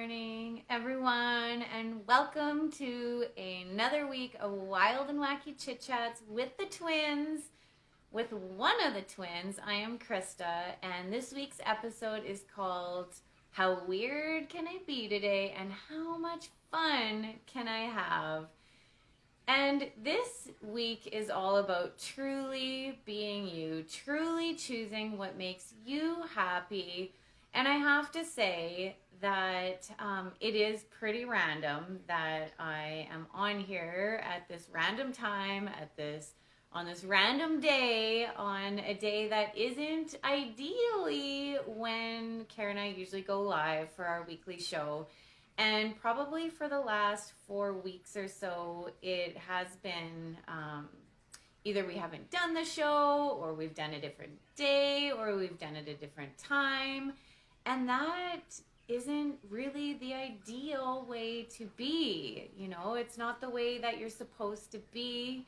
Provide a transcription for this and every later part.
morning, everyone, and welcome to another week of Wild and Wacky Chit Chats with the twins. With one of the twins, I am Krista, and this week's episode is called How Weird Can I Be Today and How Much Fun Can I Have? And this week is all about truly being you, truly choosing what makes you happy. And I have to say that it is pretty random that I am on here at this random time, on this random day, on a day that isn't ideally when Karen and I usually go live for our weekly show. And probably for the last 4 weeks or so, it has been either we haven't done the show, or we've done a different day, or we've done it a different time. And that isn't really the ideal way to be. You know, it's not the way that you're supposed to be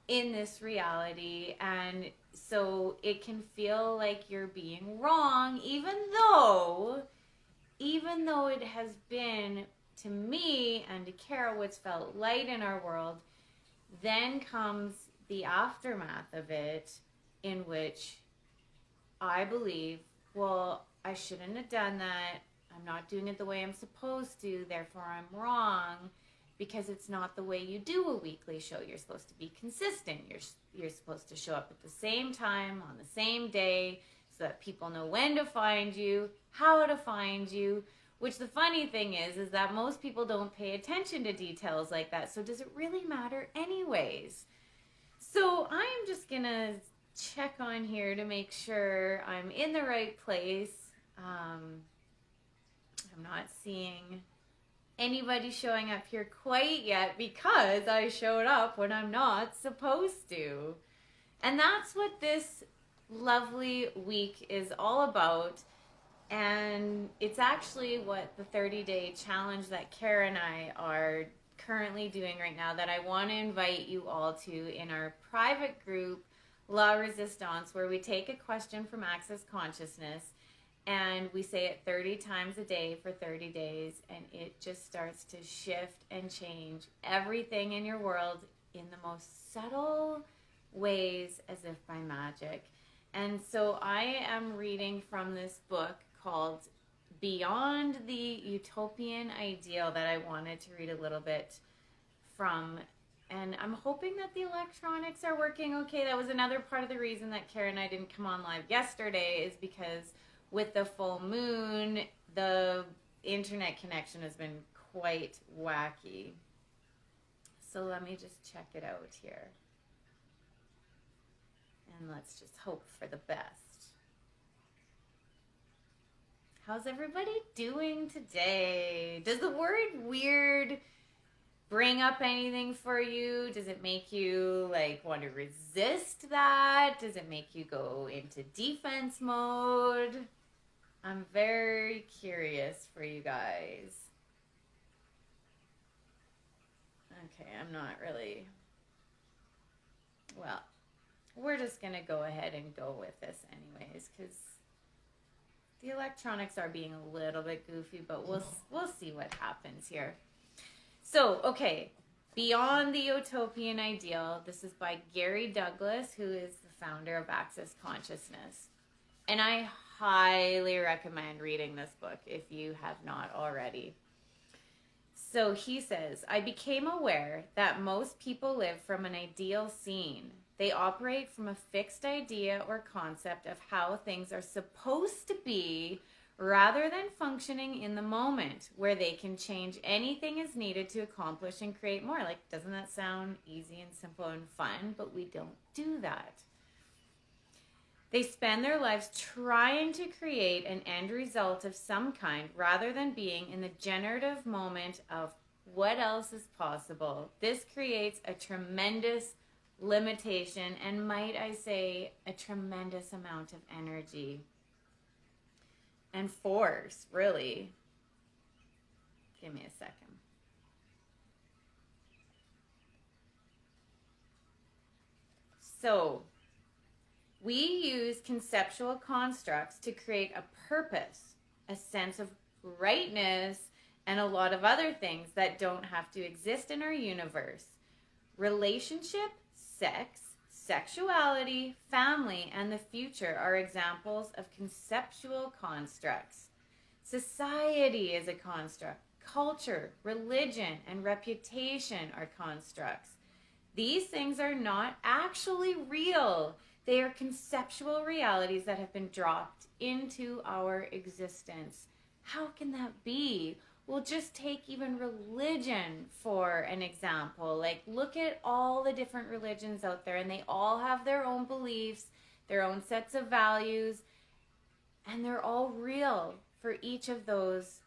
in this reality. And so it can feel like you're being wrong, even though it has been, to me and to Kara, what's felt light in our world. Then comes the aftermath of it, in which I believe, well, I shouldn't have done that. I'm not doing it the way I'm supposed to, therefore I'm wrong, because it's not the way you do a weekly show. You're supposed to be consistent. You're supposed to show up at the same time, on the same day, so that people know when to find you, how to find you, which the funny thing is that most people don't pay attention to details like that. So does it really matter anyways? So I'm just gonna check on here to make sure I'm in the right place. I'm not seeing anybody showing up here quite yet because I showed up when I'm not supposed to. And that's what this lovely week is all about. And it's actually what the 30-day challenge that Kara and I are currently doing right now, that I want to invite you all to in our private group, La Resistance, where we take a question from Access Consciousness and we say it 30 times a day for 30 days, and it just starts to shift and change everything in your world in the most subtle ways, as if by magic. And so I am reading from this book called Beyond the Utopian Ideal that I wanted to read a little bit from. And I'm hoping that the electronics are working okay. That was another part of the reason that Kara and I didn't come on live yesterday, is because with the full moon, the internet connection has been quite wacky. So let me just check it out here. And let's just hope for the best. How's everybody doing today? Does the word weird bring up anything for you? Does it make you want to resist that? Does it make you go into defense mode? I'm very curious for you guys. Okay, I'm not really... Well, we're just going to go ahead and go with this anyways, because the electronics are being a little bit goofy, but we'll see what happens here. So, okay, Beyond the Utopian Ideal. This is by Gary Douglas, who is the founder of Access Consciousness. And I highly recommend reading this book if you have not already. So he says, I became aware that most people live from an ideal scene. They operate from a fixed idea or concept of how things are supposed to be, rather than functioning in the moment, where they can change anything as needed to accomplish and create more. Doesn't that sound easy and simple and fun? But we don't do that. They spend their lives trying to create an end result of some kind, rather than being in the generative moment of what else is possible. This creates a tremendous limitation, and might I say, a tremendous amount of energy and force, really. Give me a second. So, we use conceptual constructs to create a purpose, a sense of rightness, and a lot of other things that don't have to exist in our universe. Relationship, sex, sexuality, family, and the future are examples of conceptual constructs. Society is a construct. Culture, religion, and reputation are constructs. These things are not actually real. They are conceptual realities that have been dropped into our existence. How can that be? Well, just take even religion for an example. Like, look at all the different religions out there, and they all have their own beliefs, their own sets of values, and they're all real for each of those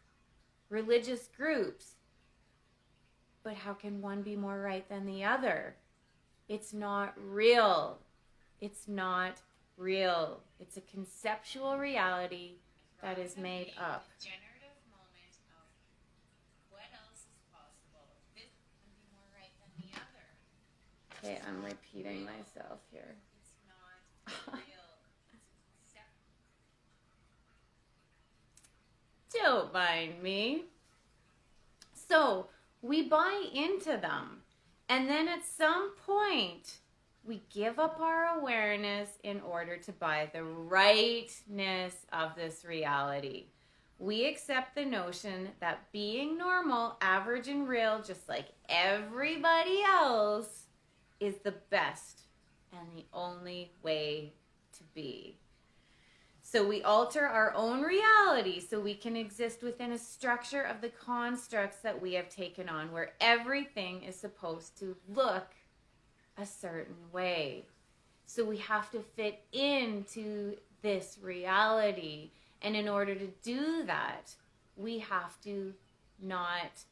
religious groups. But how can one be more right than the other? It's not real. It's not real. It's a conceptual reality that is made up. Generative moment of what else is possible. This can be more right than the other. Okay, I'm repeating myself here. It's not real. Don't mind me. So we buy into them, and then at some point we give up our awareness in order to buy the rightness of this reality. We accept the notion that being normal, average, and real, just like everybody else, is the best and the only way to be. So we alter our own reality so we can exist within a structure of the constructs that we have taken on, where everything is supposed to look a certain way. So we have to fit into this reality. And in order to do that, we have to not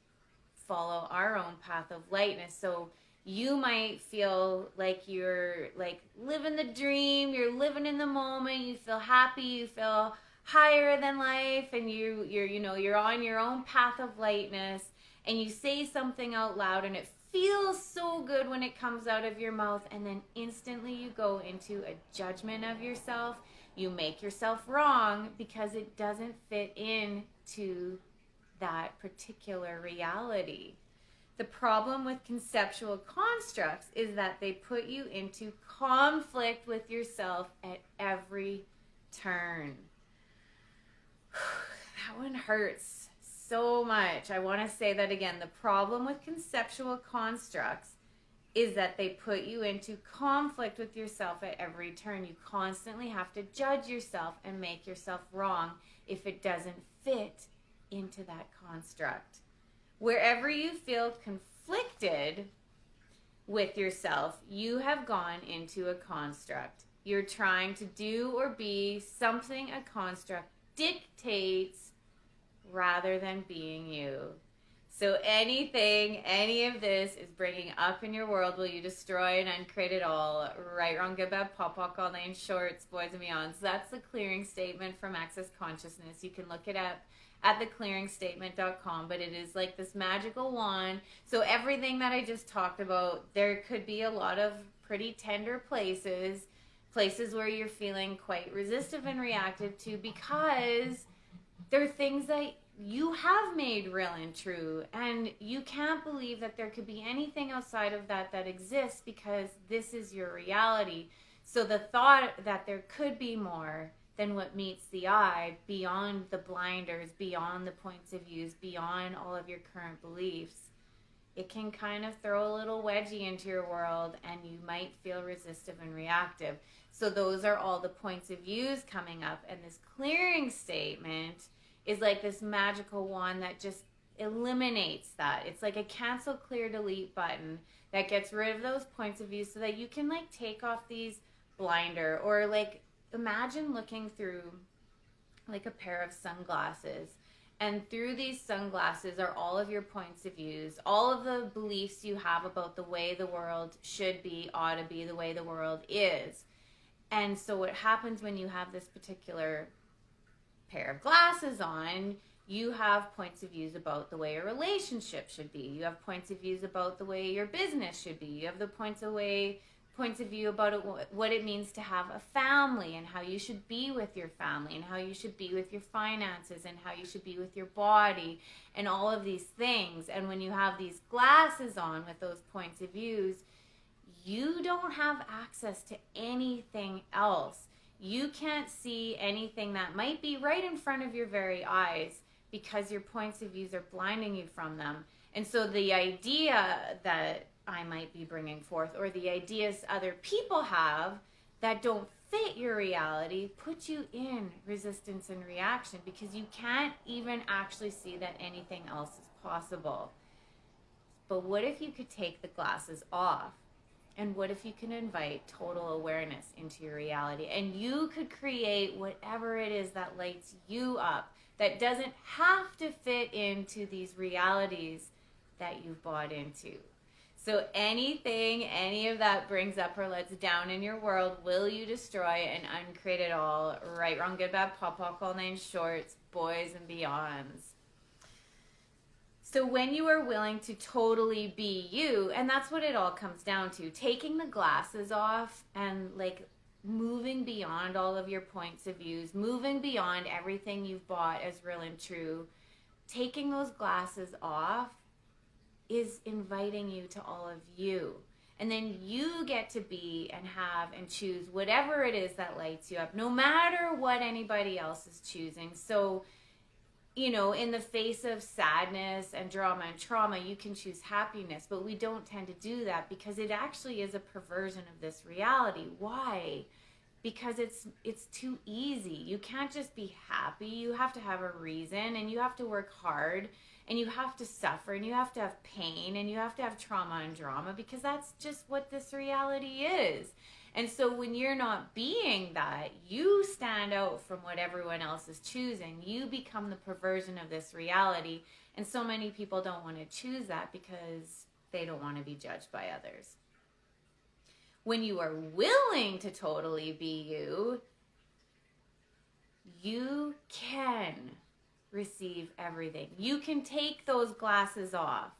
follow our own path of lightness. So you might feel like you're like living the dream, you're living in the moment, you feel happy, you feel higher than life, and you're on your own path of lightness, and you say something out loud and it feels so good when it comes out of your mouth, and then instantly you go into a judgment of yourself. You make yourself wrong because it doesn't fit into that particular reality. The problem with conceptual constructs is that they put you into conflict with yourself at every turn. That one hurts so much. I want to say that again. The problem with conceptual constructs is that they put you into conflict with yourself at every turn. You constantly have to judge yourself and make yourself wrong if it doesn't fit into that construct. Wherever you feel conflicted with yourself, you have gone into a construct. You're trying to do or be something a construct dictates rather than being you. So any of this is bringing up in your world, will you destroy and uncreate it all? Right, wrong, good, bad, pop, walk, all name, shorts, boys and beyonds. That's the clearing statement from Access Consciousness. You can look it up at theclearingstatement.com, but it is like this magical wand. So everything that I just talked about, there could be a lot of pretty tender places where you're feeling quite resistive and reactive to, because there are things that you have made real and true, and you can't believe that there could be anything outside of that exists, because this is your reality. So the thought that there could be more than what meets the eye, beyond the blinders, beyond the points of views, beyond all of your current beliefs, it can kind of throw a little wedgie into your world, and you might feel resistive and reactive. So those are all the points of views coming up, and this clearing statement is like this magical wand that just eliminates that. It's like a cancel, clear, delete button that gets rid of those points of view, so that you can like take off these blinder, or like imagine looking through like a pair of sunglasses, and through these sunglasses are all of your points of views, all of the beliefs you have about the way the world should be, ought to be, the way the world is. And so what happens when you have this particular pair of glasses on, you have points of views about the way a relationship should be. You have points of views about the way your business should be. You have the points of points of view about what it means to have a family, and how you should be with your family, and how you should be with your finances, and how you should be with your body, and all of these things. And when you have these glasses on with those points of views, you don't have access to anything else. You can't see anything that might be right in front of your very eyes, because your points of views are blinding you from them. And so the idea that I might be bringing forth, or the ideas other people have that don't fit your reality, put you in resistance and reaction, because you can't even actually see that anything else is possible. But what if you could take the glasses off? And what if you can invite total awareness into your reality, and you could create whatever it is that lights you up, that doesn't have to fit into these realities that you've bought into. So anything any of that brings up or lets down in your world, will you destroy and uncreate it all? Right, wrong, good, bad, pop, all nine shorts, boys and beyonds. So when you are willing to totally be you, and that's what it all comes down to, taking the glasses off and like moving beyond all of your points of views, moving beyond everything you've bought as real and true, taking those glasses off is inviting you to all of you. And then you get to be and have and choose whatever it is that lights you up, no matter what anybody else is choosing. So, you know, in the face of sadness and drama and trauma, you can choose happiness, but we don't tend to do that, because it actually is a perversion of this reality. Why? Because it's too easy. You can't just be happy. You have to have a reason, and you have to work hard, and you have to suffer, and you have to have pain, and you have to have trauma and drama, because that's just what this reality is. And so when you're not being that, you stand out from what everyone else is choosing. You become the perversion of this reality. And so many people don't want to choose that because they don't want to be judged by others. When you are willing to totally be you, you can receive everything. You can take those glasses off,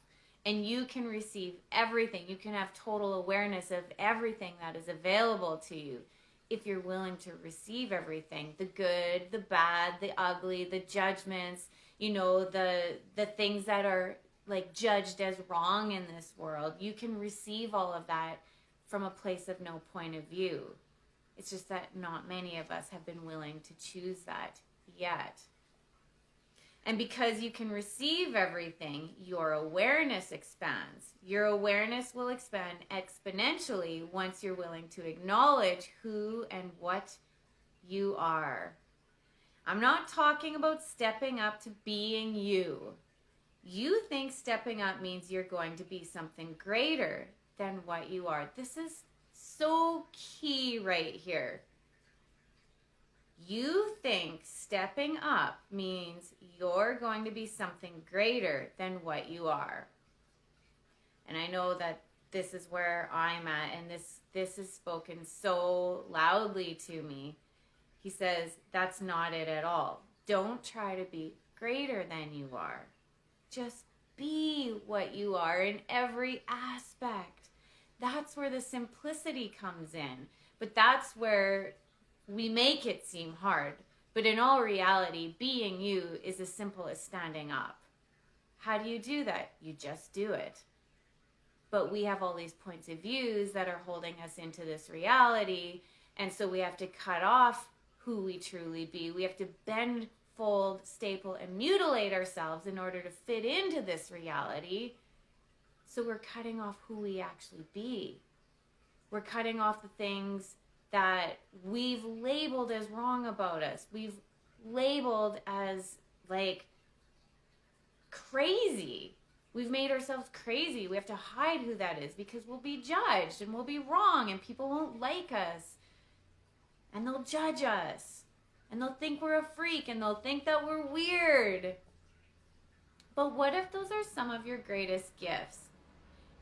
and you can receive everything. You can have total awareness of everything that is available to you if you're willing to receive everything. The good, the bad, the ugly, the judgments, you know, the things that are like judged as wrong in this world. You can receive all of that from a place of no point of view. It's just that not many of us have been willing to choose that yet. And because you can receive everything, your awareness expands. Your awareness will expand exponentially once you're willing to acknowledge who and what you are. I'm not talking about stepping up to being you. You think stepping up means you're going to be something greater than what you are. This is so key right here. You think stepping up means you're going to be something greater than what you are. And I know that this is where I'm at, and this is spoken so loudly to me. He says, that's not it at all. Don't try to be greater than you are. Just be what you are in every aspect. That's where the simplicity comes in. But that's where we make it seem hard. But in all reality, being you is as simple as standing up. How do you do that? You just do it. But we have all these points of views that are holding us into this reality. And so we have to cut off who we truly be. We have to bend, fold, staple, and mutilate ourselves in order to fit into this reality. So we're cutting off who we actually be. We're cutting off the things that we've labeled as wrong about us. We've labeled as like crazy. We've made ourselves crazy. We have to hide who that is because we'll be judged and we'll be wrong and people won't like us. And they'll judge us. And they'll think we're a freak and they'll think that we're weird. But what if those are some of your greatest gifts?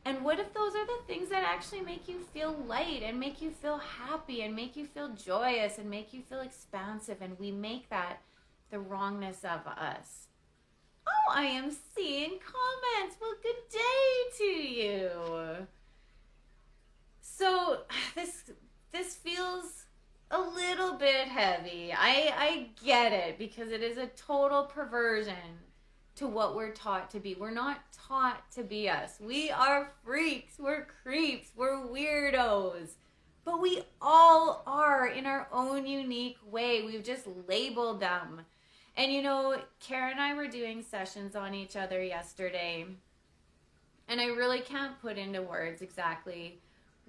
And what if those are the things that actually make you feel light and make you feel happy and make you feel joyous and make you feel expansive, and we make that the wrongness of us? Oh, I am seeing comments. Well, good day to you. So this feels a little bit heavy. I get it because it is a total perversion to what we're taught to be. We're not taught to be us. We are freaks, we're creeps, we're weirdos. But we all are in our own unique way. We've just labeled them. And you know, Kara and I were doing sessions on each other yesterday, and I really can't put into words exactly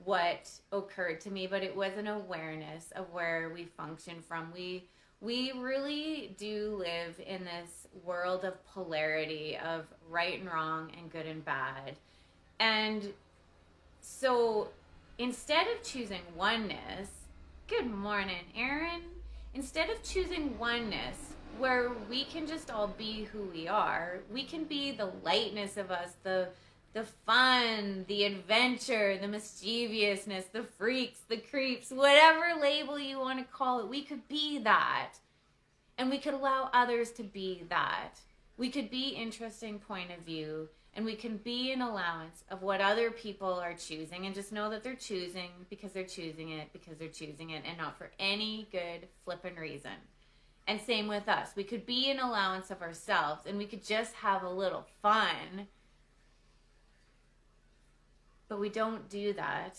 what occurred to me, but it was an awareness of where we function from. We really do live in this world of polarity, of right and wrong and good and bad. And so instead of choosing oneness, good morning, Erin. Instead of choosing oneness, where we can just all be who we are, we can be the lightness of us, the fun, the adventure, the mischievousness, the freaks, the creeps, whatever label you want to call it, we could be that. And we could allow others to be that. We could be interesting point of view, and we can be an allowance of what other people are choosing, and just know that they're choosing because they're choosing it, and not for any good flippin' reason. And same with us. We could be an allowance of ourselves, and we could just have a little fun. But we don't do that.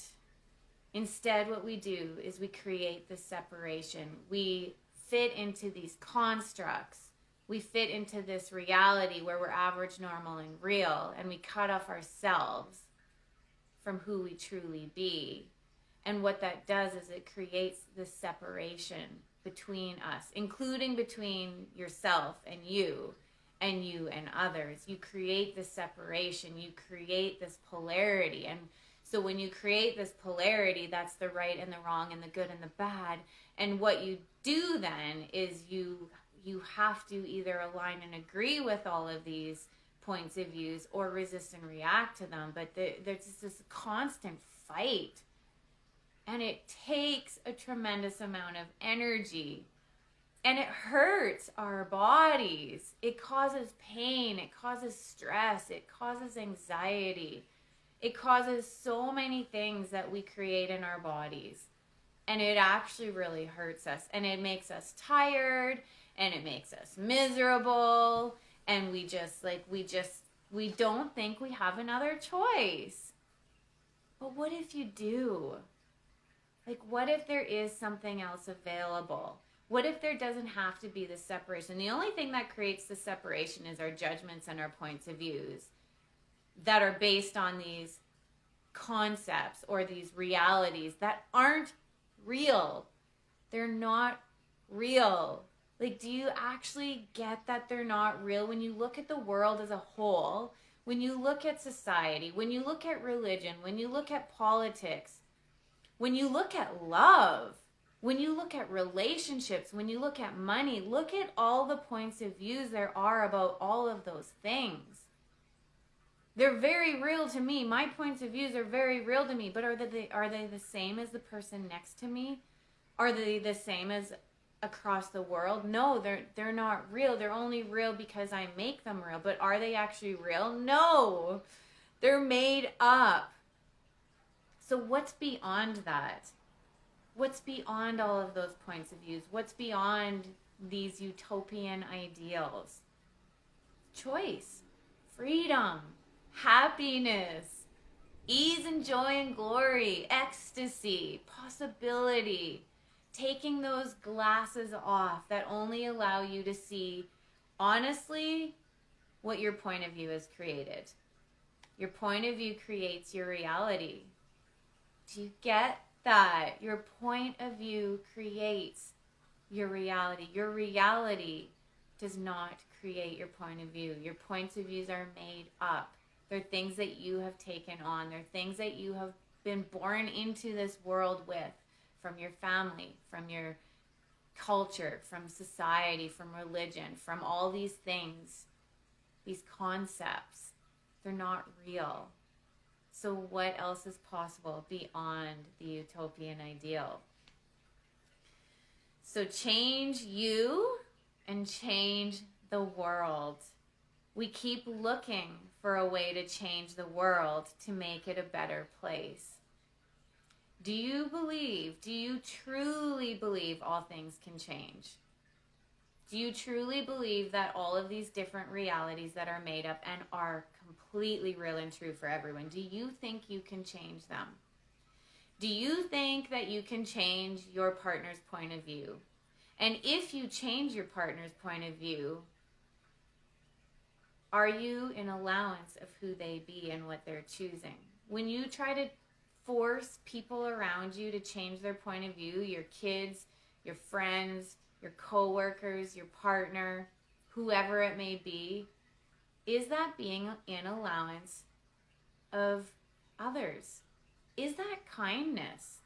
Instead, what we do is we create this separation. We fit into these constructs. We fit into this reality where we're average, normal, and real, and we cut off ourselves from who we truly be. And what that does is it creates this separation between us, including between yourself and you and others. You create this separation, you create this polarity. And so when you create this polarity, that's the right and the wrong and the good and the bad. And what you do then is you have to either align and agree with all of these points of views or resist and react to them. But there's just this constant fight. And it takes a tremendous amount of energy. And it hurts our bodies. It causes pain. It causes stress. It causes anxiety. It causes so many things that we create in our bodies. And it actually really hurts us. And it makes us tired. And it makes us miserable. And we don't think we have another choice. But what if you do? Like, what if there is something else available? What if there doesn't have to be this separation? The only thing that creates the separation is our judgments and our points of views that are based on these concepts or these realities that aren't real. They're not real. Like, do you actually get that they're not real? When you look at the world as a whole, when you look at society, when you look at religion, when you look at politics, when you look at love, when you look at relationships, when you look at money, look at all the points of views there are about all of those things. They're very real to me. My points of views are very real to me, but are they the same as the person next to me? Are they the same as across the world? No, they're not real. They're only real because I make them real. But are they actually real? No. They're made up. So what's beyond that? What's beyond all of those points of views? What's beyond these utopian ideals? Choice, freedom, happiness, ease and joy and glory, ecstasy, possibility. Taking those glasses off that only allow you to see honestly what your point of view has created. Your point of view creates your reality. Do you get that? Your point of view creates your reality. Your reality does not create your point of view. Your points of views are made up. They're things that you have taken on. They're things that you have been born into this world with, from your family, from your culture, from society, from religion, from all these things, these concepts. They're not real. So what else is possible beyond the utopian ideal? So change you and change the world. We keep looking for a way to change the world to make it a better place. Do you truly believe all things can change? Do you truly believe that all of these different realities that are made up and are completely real and true for everyone, do you think you can change them? Do you think that you can change your partner's point of view? And if you change your partner's point of view, are you in allowance of who they be and what they're choosing? When you try to force people around you to change their point of view, your kids, your friends, your coworkers, your partner, whoever it may be, is that being in allowance of others? Is that kindness?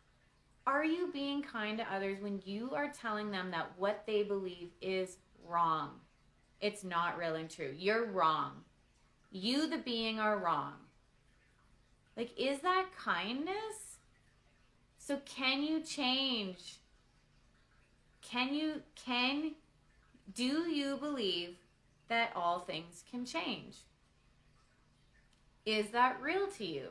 Are you being kind to others when you are telling them that what they believe is wrong? It's not real and true. You're wrong. You, the being, are wrong. Like, is that kindness? So can you change? Do you believe that all things can change? Is that real to you?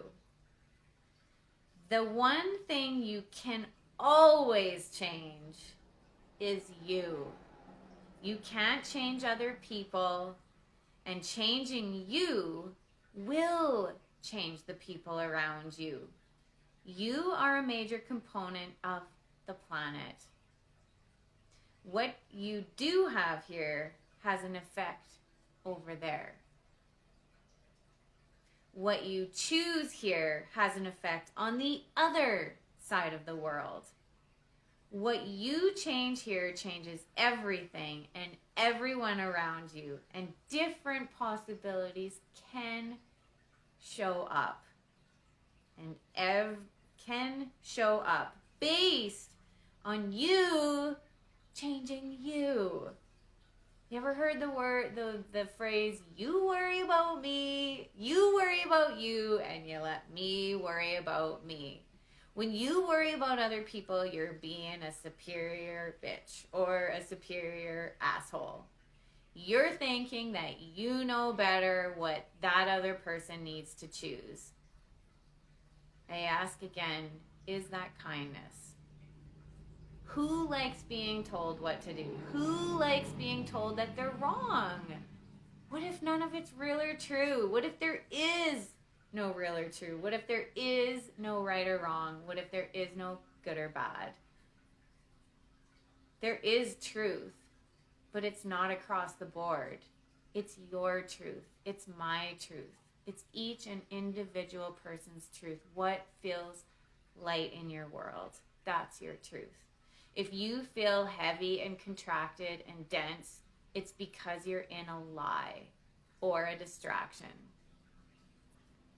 The one thing you can always change is you. You can't change other people, and changing you will change the people around you. You are a major component of the planet. What you do have here has an effect over there. What you choose here has an effect on the other side of the world. What you change here changes everything and everyone around you, and different possibilities can show up and can show up based on you changing you. You ever heard the phrase, you worry about me, you worry about you, and you let me worry about me? When you worry about other people, you're being a superior bitch or a superior asshole. You're thinking that you know better what that other person needs to choose. I ask again, is that kindness? Who likes being told what to do? Who likes being told that they're wrong? What if none of it's real or true? What if there is no real or true? What if there is no right or wrong? What if there is no good or bad? There is truth, but it's not across the board. It's your truth. It's my truth. It's each and individual person's truth. What feels light in your world? That's your truth. If you feel heavy and contracted and dense, it's because you're in a lie or a distraction.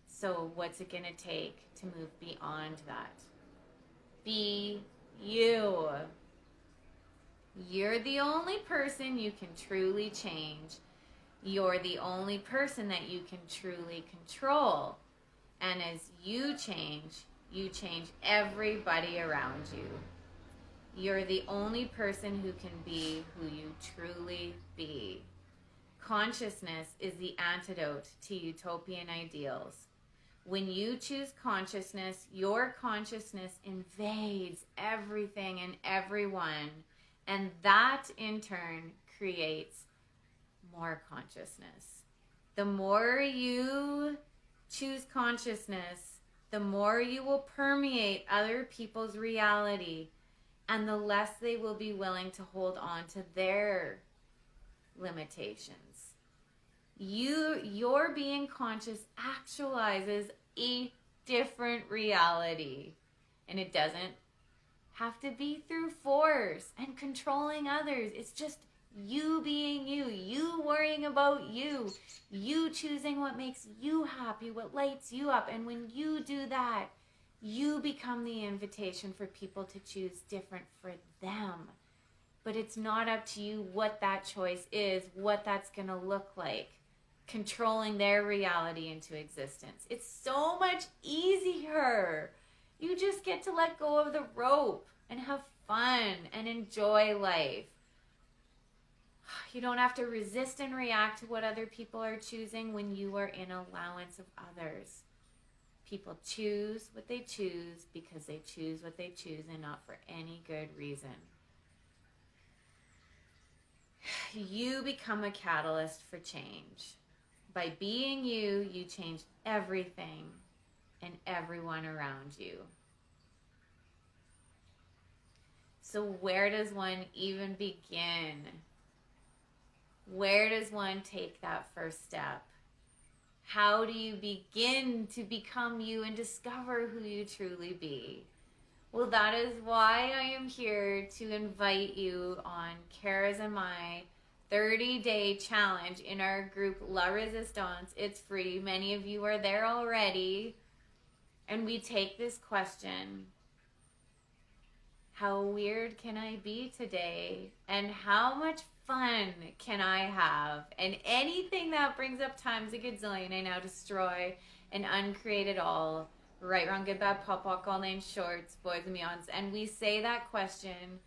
So what's it going to take to move beyond that? Be you. You're the only person you can truly change. You're the only person that you can truly control. And as you change everybody around you. You're the only person who can be who you truly be. Consciousness is the antidote to utopian ideals. When you choose consciousness, your consciousness invades everything and everyone, and that in turn creates more consciousness. The more you choose consciousness, the more you will permeate other people's reality, and the less they will be willing to hold on to their limitations. Your being conscious actualizes a different reality. And it doesn't have to be through force and controlling others. It's just you being you, you worrying about you, you choosing what makes you happy, what lights you up. And when you do that, you become the invitation for people to choose different for them. But it's not up to you what that choice is, what that's going to look like, controlling their reality into existence. It's so much easier. You just get to let go of the rope and have fun and enjoy life. You don't have to resist and react to what other people are choosing when you are in allowance of others. People choose what they choose because they choose what they choose and not for any good reason. You become a catalyst for change. By being you, you change everything and everyone around you. So where does one even begin? Where does one take that first step? How do you begin to become you and discover who you truly be? Well, that is why I am here to invite you on Kara's and my 30-day challenge in our group La Resistance. It's free. Many of you are there already. And we take this question: how weird can I be today? And how much fun can I have? And anything that brings up times a gazillion, I now destroy and uncreate it all. Right, wrong, good, bad, pop, walk, all names, shorts, boys and beyonds. And we say that question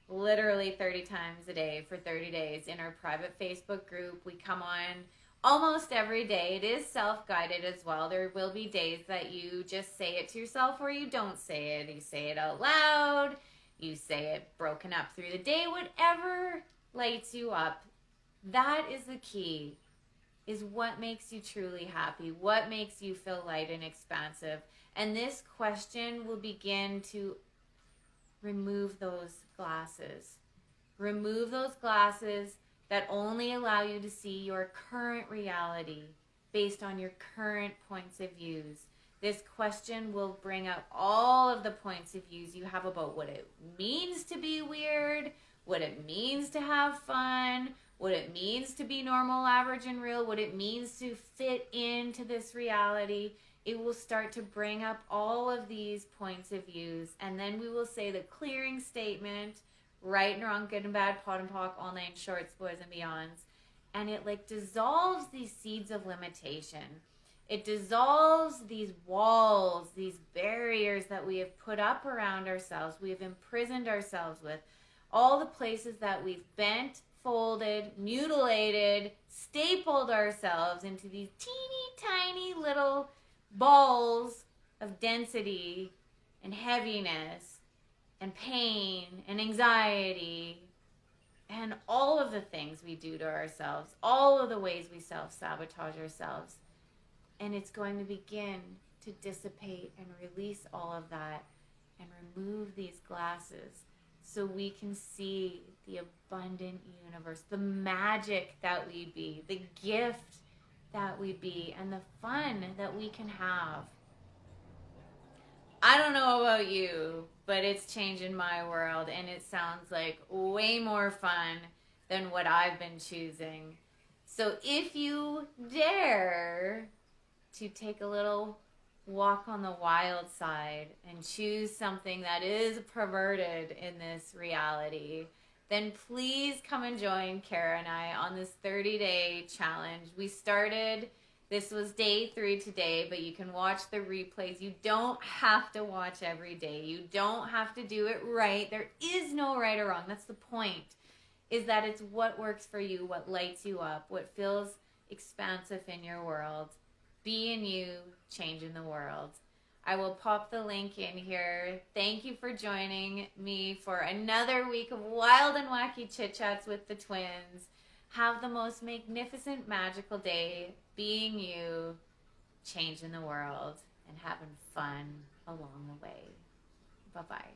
literally 30 times a day for 30 days in our private Facebook group. We come on almost every day. It is self-guided as well. There will be days that you just say it to yourself or you don't say it. You say it out loud. You say it broken up through the day. Whatever lights you up, that is the key, is what makes you truly happy, what makes you feel light and expansive. And this question will begin to remove those glasses. Remove those glasses that only allow you to see your current reality based on your current points of views. This question will bring up all of the points of views you have about what it means to be weird, what it means to have fun, what it means to be normal, average, and real, what it means to fit into this reality. It will start to bring up all of these points of views, and then we will say the clearing statement: right and wrong, good and bad, pot and pock, all nine shorts, boys and beyonds. And it like dissolves these seeds of limitation. It dissolves these walls, these barriers that we have put up around ourselves, we have imprisoned ourselves with, all the places that we've bent, folded, mutilated, stapled ourselves into these teeny tiny little balls of density and heaviness and pain and anxiety and all of the things we do to ourselves, all of the ways we self-sabotage ourselves. And it's going to begin to dissipate and release all of that and remove these glasses so we can see the abundant universe, the magic that we be, the gift that we be, and the fun that we can have. I don't know about you, but it's changing my world, and it sounds like way more fun than what I've been choosing. So if you dare to take a little walk on the wild side and choose something that is perverted in this reality, then please come and join Kara and I on this 30-day challenge. We started, this was day 3 today, but you can watch the replays. You don't have to watch every day. You don't have to do it right. There is no right or wrong. That's the point, is that it's what works for you, what lights you up, what feels expansive in your world. Being you, changing the world. I will pop the link in here. Thank you for joining me for another week of wild and wacky chit chats with the twins. Have the most magnificent, magical day being you, changing the world, and having fun along the way. Bye-bye.